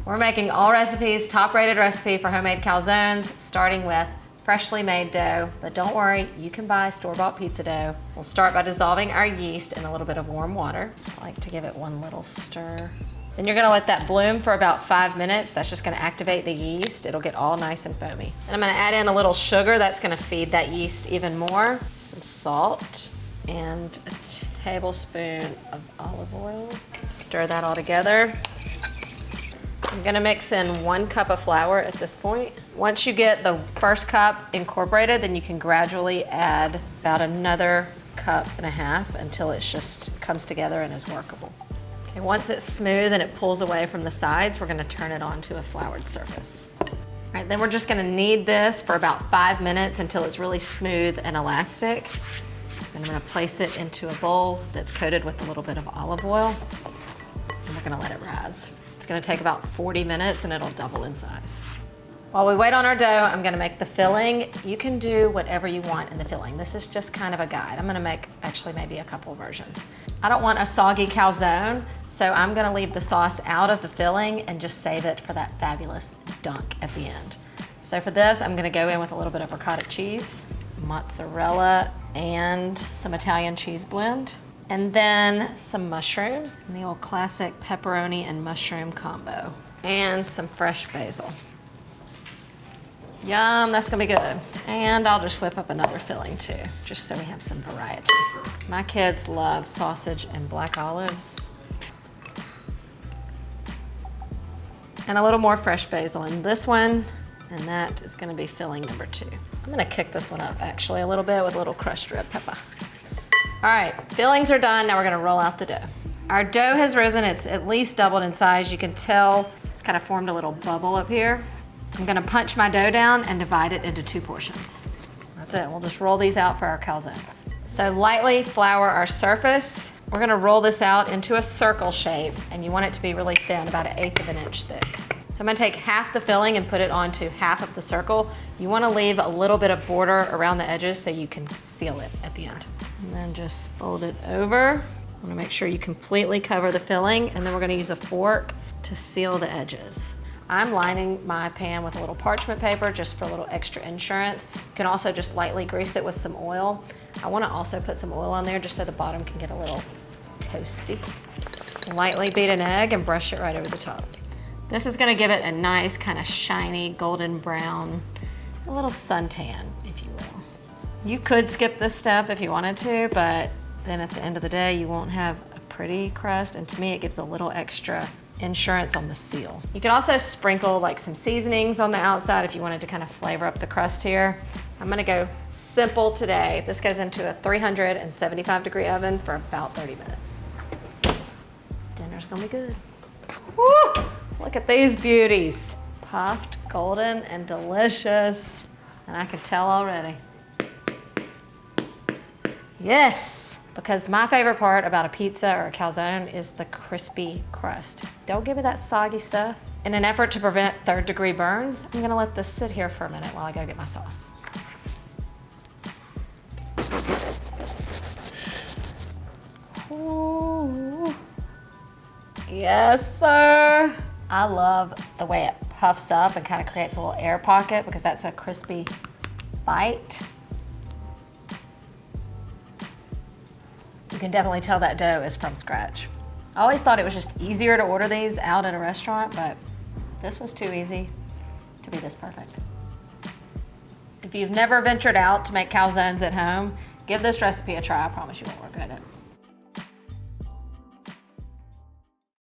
We're making Allrecipes top-rated recipe for homemade calzones, starting with freshly made dough, but don't worry, you can buy store-bought pizza dough. We'll start by dissolving our yeast in a little bit of warm water. I like to give it one little stir. Then you're gonna let that bloom for about 5 minutes. That's just gonna activate the yeast. It'll get all nice and foamy. And I'm gonna add in a little sugar. That's gonna feed that yeast even more. Some salt and a tablespoon of olive oil. Stir that all together. I'm gonna mix in 1 cup of flour at this point. Once you get the first cup incorporated, then you can gradually add about another 1.5 cups until it just comes together and is workable. Okay, once it's smooth and it pulls away from the sides, we're gonna turn it onto a floured surface. All right, then we're just gonna knead this for about 5 minutes until it's really smooth and elastic. Then I'm gonna place it into a bowl that's coated with a little bit of olive oil, and we're gonna let it rise. It's gonna take about 40 minutes and it'll double in size. While we wait on our dough, I'm gonna make the filling. You can do whatever you want in the filling. This is just kind of a guide. I'm gonna make actually maybe a couple versions. I don't want a soggy calzone, so I'm gonna leave the sauce out of the filling and just save it for that fabulous dunk at the end. So for this, I'm gonna go in with a little bit of ricotta cheese, mozzarella, and some Italian cheese blend. And then some mushrooms, the old classic pepperoni and mushroom combo, and some fresh basil. Yum, that's gonna be good. And I'll just whip up another filling too, just so we have some variety. My kids love sausage and black olives. And a little more fresh basil in this one, and that is gonna be filling number 2. I'm gonna kick this one up actually a little bit with a little crushed red pepper. All right, fillings are done. Now we're gonna roll out the dough. Our dough has risen. It's at least doubled in size. You can tell it's kind of formed a little bubble up here. I'm gonna punch my dough down and divide it into 2 portions. That's it. We'll just roll these out for our calzones. So lightly flour our surface. We're gonna roll this out into a circle shape, and you want it to be really thin, about 1/8 of an inch thick. So I'm gonna take half the filling and put it onto half of the circle. You wanna leave a little bit of border around the edges so you can seal it at the end. And then just fold it over. I wanna make sure you completely cover the filling, and then we're gonna use a fork to seal the edges. I'm lining my pan with a little parchment paper just for a little extra insurance. You can also just lightly grease it with some oil. I wanna also put some oil on there just so the bottom can get a little toasty. Lightly beat an egg and brush it right over the top. This is gonna give it a nice kind of shiny golden brown, a little suntan, if you will. You could skip this step if you wanted to, but then at the end of the day, you won't have a pretty crust, and to me, it gives a little extra insurance on the seal. You could also sprinkle like some seasonings on the outside if you wanted to kind of flavor up the crust here. I'm gonna go simple today. This goes into a 375-degree oven for about 30 minutes. Dinner's gonna be good. Woo! Look at these beauties. Puffed, golden, and delicious. And I can tell already. Yes, because my favorite part about a pizza or a calzone is the crispy crust. Don't give me that soggy stuff. In an effort to prevent 3rd-degree burns, I'm gonna let this sit here for a minute while I go get my sauce. Ooh. Yes, sir. I love the way it puffs up and kind of creates a little air pocket because that's a crispy bite. You can definitely tell that dough is from scratch. I always thought it was just easier to order these out at a restaurant, but this was too easy to be this perfect. If you've never ventured out to make calzones at home, give this recipe a try. I promise you won't regret it.